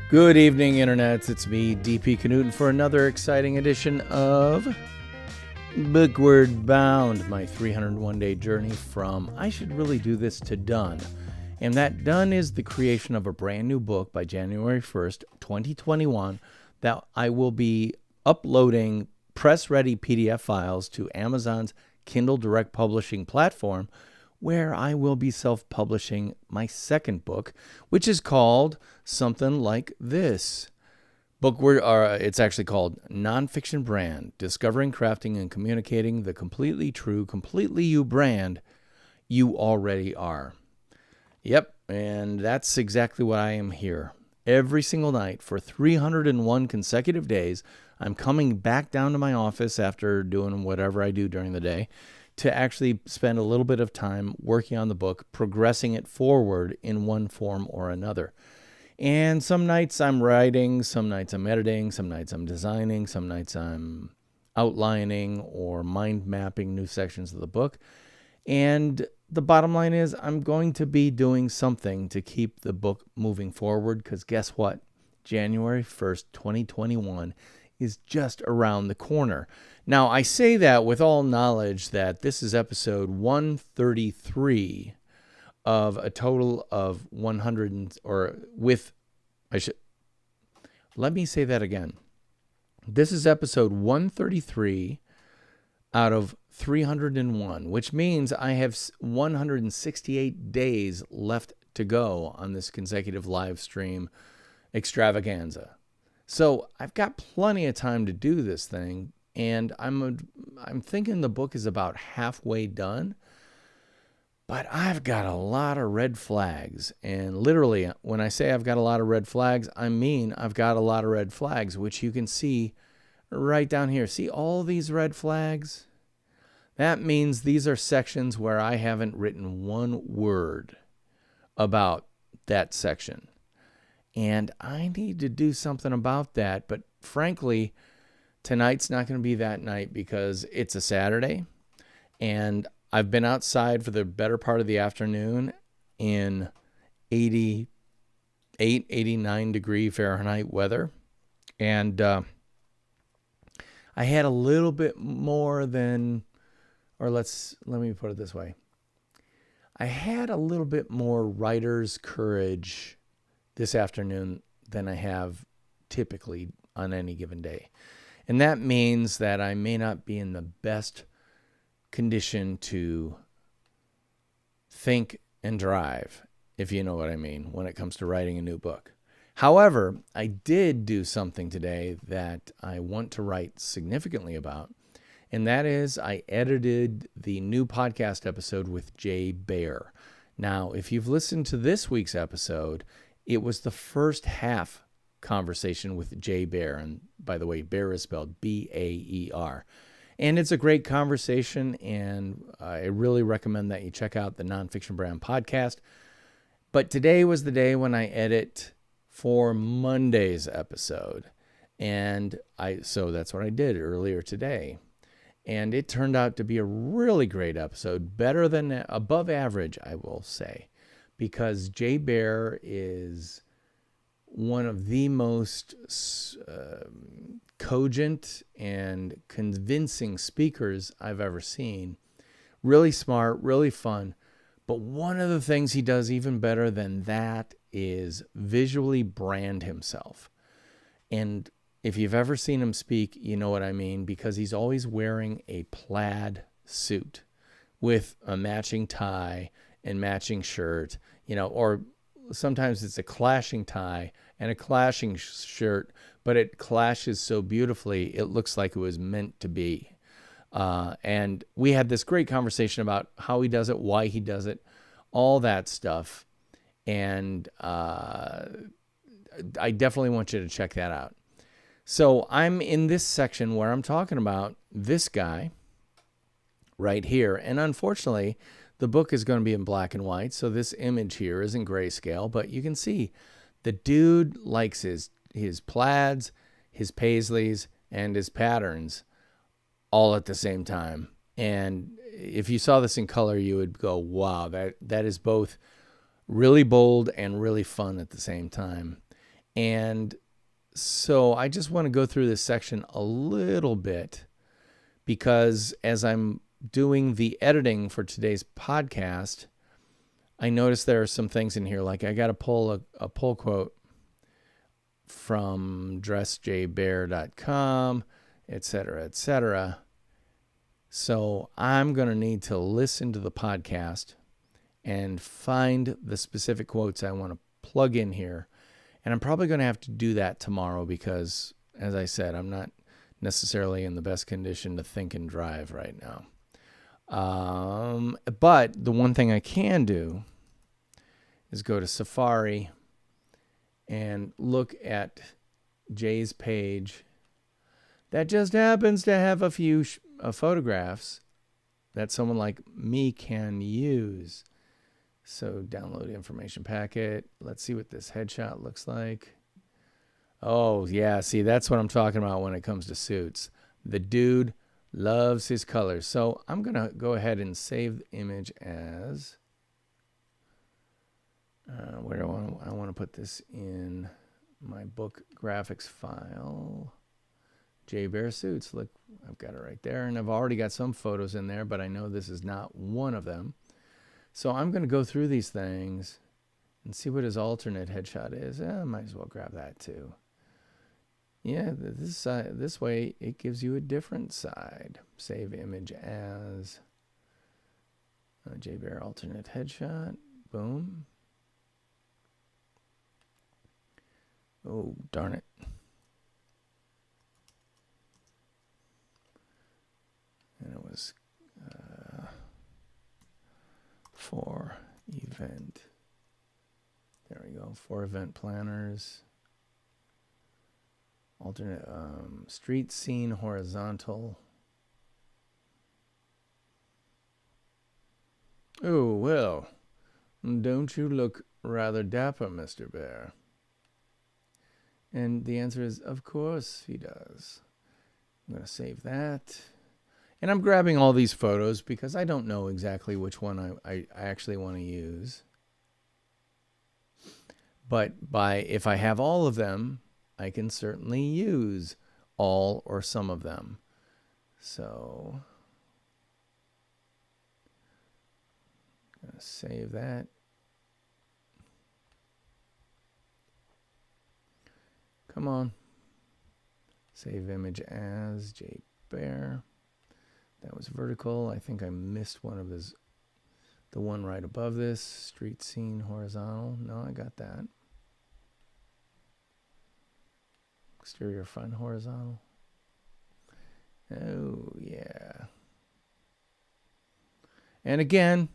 Good evening, internets. It's me, DP Knudten, for another exciting edition of BOOKWARD Bound, my 301-day journey from I should really do this to done. And that done is the creation of a brand new book by January 1st, 2021, that I will be uploading press-ready PDF files to Amazon's Kindle Direct Publishing platform, where I will be self-publishing my second book, which is called something like this. It's actually called NONFICTION BRAND, Discovering, Crafting, and Communicating the Completely True, Completely You brand you already are. Yep, and that's exactly why I am here. Every single night for 301 consecutive days, I'm coming back down to my office after doing whatever I do during the day to actually spend a little bit of time working on the book, progressing it forward in one form or another. And some nights I'm writing, some nights I'm editing, some nights I'm designing, some nights I'm outlining or mind mapping new sections of the book. And the bottom line is I'm going to be doing something to keep the book moving forward, because guess what? January 1st, 2021 is just around the corner. Now, I say that with all knowledge that this is episode 133 of a total of 100, let me say that again. This is episode 133 out of 301, which means I have 168 days left to go on this consecutive live stream extravaganza. So I've got plenty of time to do this thing, and I'm thinking the book is about halfway done, but I've got a lot of red flags. And literally, when I say I've got a lot of red flags, I mean I've got a lot of red flags, which you can see right down here. See all these red flags? That means these are sections where I haven't written one word about that section. And I need to do something about that. But frankly, tonight's not going to be that night because it's a Saturday. And I've been outside for the better part of the afternoon in 88, 89 degree Fahrenheit weather. And I had a little bit more than, or let me put it this way. I had a little bit more writer's courage this afternoon than I have typically on any given day. And that means that I may not be in the best condition to think and drive, if you know what I mean, when it comes to writing a new book. However, I did do something today that I want to write significantly about, and that is I edited the new podcast episode with Jay Baer. Now, if you've listened to this week's episode, it was the first half conversation with Jay Baer. And by the way, Baer is spelled B-A-E-R. And it's a great conversation, and I really recommend that you check out the Nonfiction Brand podcast. But today was the day when I edit for Monday's episode. And so that's what I did earlier today. And it turned out to be a really great episode, better than above average, I will say. Because Jay Baer is one of the most cogent and convincing speakers I've ever seen. Really smart, really fun. But one of the things he does even better than that is visually brand himself. And if you've ever seen him speak, you know what I mean, because he's always wearing a plaid suit with a matching tie and matching shirt, or sometimes it's a clashing tie and a clashing shirt, but it clashes so beautifully, it looks like it was meant to be. And we had this great conversation about how he does it, why he does it, all that stuff. And I definitely want you to check that out. So I'm in this section where I'm talking about this guy right here. And unfortunately, the book is going to be in black and white, so this image here is in grayscale, but you can see the dude likes his plaids, his paisleys, and his patterns all at the same time. And if you saw this in color, you would go, wow, that is both really bold and really fun at the same time. And so I just want to go through this section a little bit because as I'm doing the editing for today's podcast, I noticed there are some things in here. Like I got to pull a pull quote from dressjaybaer.com, etc., etc. So I'm going to need to listen to the podcast and find the specific quotes I want to plug in here. And I'm probably going to have to do that tomorrow because, as I said, I'm not necessarily in the best condition to think and drive right now. But the one thing I can do is go to Safari and look at Jay's page that just happens to have a few photographs that someone like me can use. So download information packet. Let's see what this headshot looks like. Oh, yeah. See, that's what I'm talking about when it comes to suits. The dude loves his colors. So I'm going to go ahead and save the image as... where do I want to put this in my book graphics file. Jay Baer suits. Look, I've got it right there. And I've already got some photos in there, but I know this is not one of them. So I'm going to go through these things and see what his alternate headshot is. I might as well grab that too. Yeah, this way it gives you a different side. Save image as Jay Baer alternate headshot. Boom. Oh, darn it. And it was for event. There we go. For event planners. Alternate street scene horizontal. Oh, well, don't you look rather dapper, Mr. Baer? And the answer is, of course he does. I'm going to save that. And I'm grabbing all these photos because I don't know exactly which one I actually want to use. But if I have all of them, I can certainly use all or some of them. So I'm going to save that. Come on. Save image as Jay Baer. That was vertical. I think I missed one of his, the one right above this. Street scene horizontal. No, I got that. Exterior front horizontal. Oh, yeah. And again,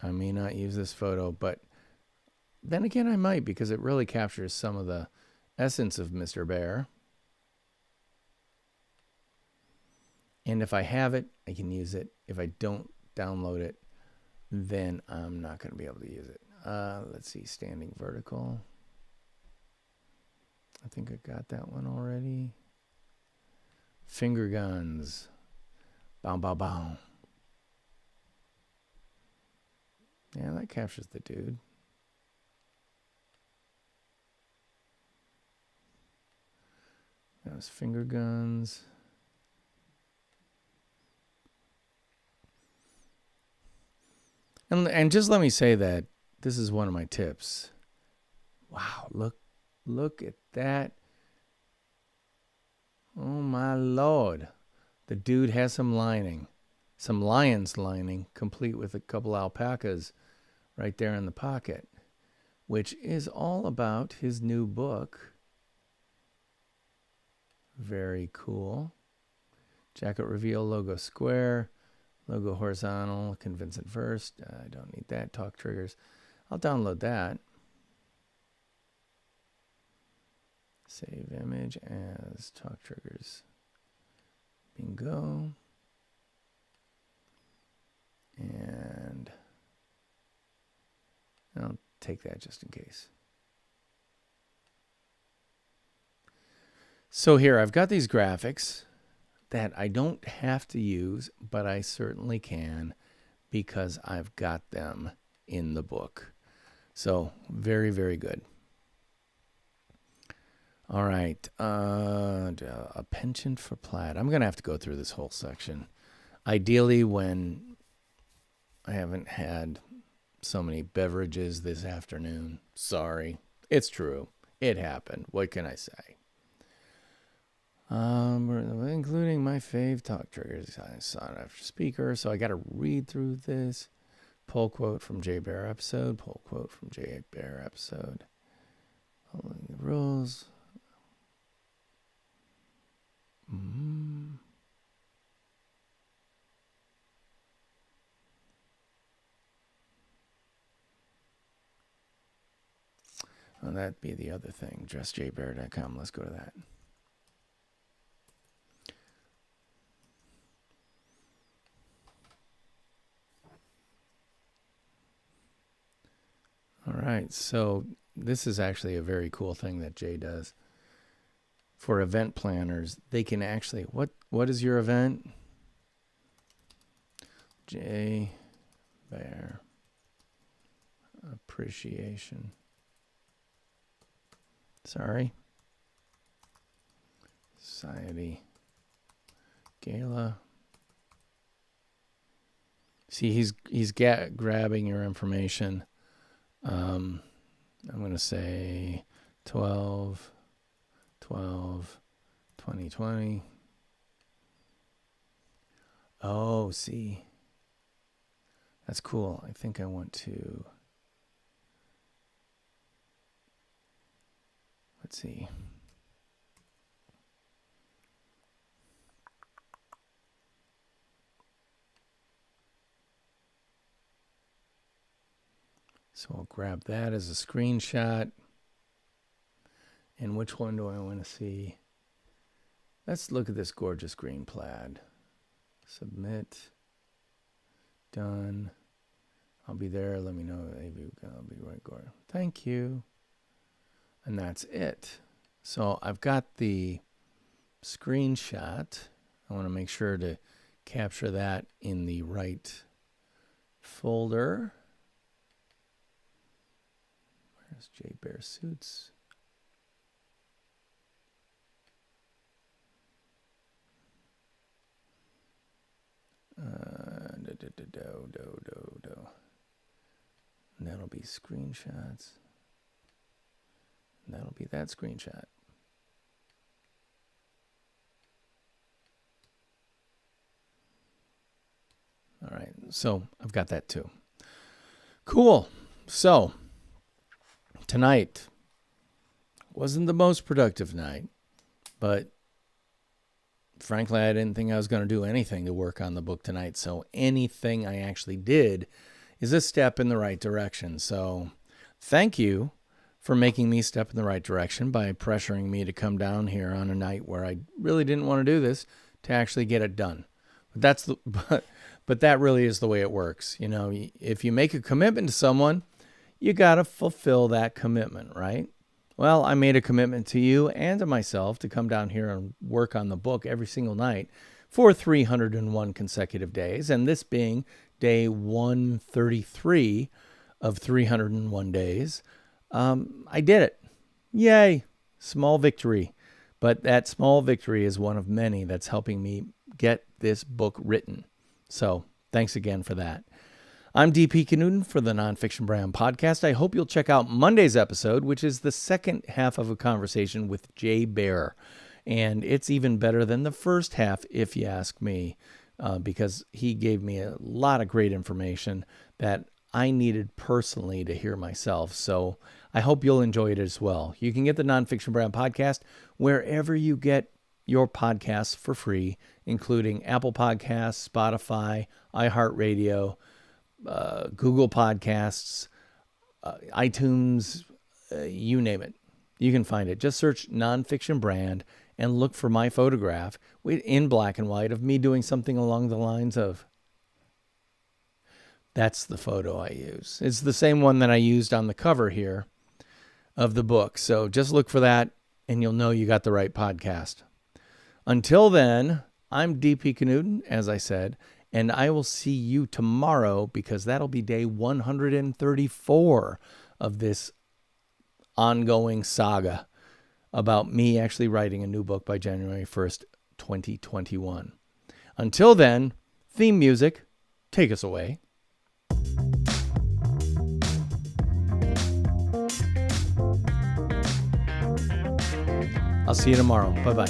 I may not use this photo, but then again I might because it really captures some of the essence of Mr. Baer. And if I have it, I can use it. If I don't download it, then I'm not going to be able to use it. Let's see, standing vertical. I think I got that one already. Finger guns. Bow, bow, bow. Yeah, that captures the dude. Those finger guns. And just let me say that this is one of my tips. Wow, look at that. Oh my Lord. The dude has some lining. Some lion's lining, complete with a couple alpacas right there in the pocket, which is all about his new book. Very cool. Jacket reveal, logo square. Logo horizontal, convincing first. I don't need that. Talk triggers. I'll download that. Save image as talk triggers. Bingo. And I'll take that just in case. So here I've got these graphics that I don't have to use, but I certainly can because I've got them in the book. So very, very good. All right. A penchant for plaid. I'm going to have to go through this whole section. Ideally, when I haven't had so many beverages this afternoon. Sorry. It's true. It happened. What can I say? Including my fave talk triggers. I saw it after speaker, so I got to read through this. Pull quote from Jay Baer episode. Pull quote from Jay Baer episode. Following the rules. Well, that'd be the other thing. JustJayBaer.com. Let's go to that. All right. So this is actually a very cool thing that Jay does. For event planners, they can actually... What is your event? Jay Baer Appreciation. Sorry. Society. Gala. See, he's grabbing your information. I'm going to say 12/2020. Oh, see. That's cool. I think I want to... Let's see. So I'll grab that as a screenshot. And which one do I want to see? Let's look at this gorgeous green plaid. Submit. Done. I'll be there. Let me know. I'll be right there. Thank you. And that's it. So I've got the screenshot. I want to make sure to capture that in the right folder. Where's Jay Baer Suits? And that'll be screenshots. And that'll be that screenshot. All right, so I've got that too. Cool. So tonight wasn't the most productive night, but frankly, I didn't think I was going to do anything to work on the book tonight. So anything I actually did is a step in the right direction. So thank you for making me step in the right direction by pressuring me to come down here on a night where I really didn't want to do this to actually get it done. But that really is the way it works. You know, if you make a commitment to someone, you got to fulfill that commitment, right? Well, I made a commitment to you and to myself to come down here and work on the book every single night for 301 consecutive days. And this being day 133 of 301 days, I did it. Yay. Small victory. But that small victory is one of many that's helping me get this book written. So thanks again for that. I'm DP Knudten for the Nonfiction Brand podcast. I hope you'll check out Monday's episode, which is the second half of a conversation with Jay Baer. And it's even better than the first half, if you ask me, because he gave me a lot of great information that I needed personally to hear myself. So I hope you'll enjoy it as well. You can get the Nonfiction Brand podcast wherever you get your podcasts for free, including Apple Podcasts, Spotify, iHeartRadio, Google Podcasts, iTunes, you name it. You can find it. Just search Nonfiction Brand and look for my photograph in black and white of me doing something along the lines of... That's the photo I use. It's the same one that I used on the cover here of the book. So just look for that and you'll know you got the right podcast. Until then, I'm DP Knudten, as I said, and I will see you tomorrow because that'll be day 134 of this ongoing saga about me actually writing a new book by January 1st, 2021. Until then, theme music, take us away. I'll see you tomorrow. Bye-bye.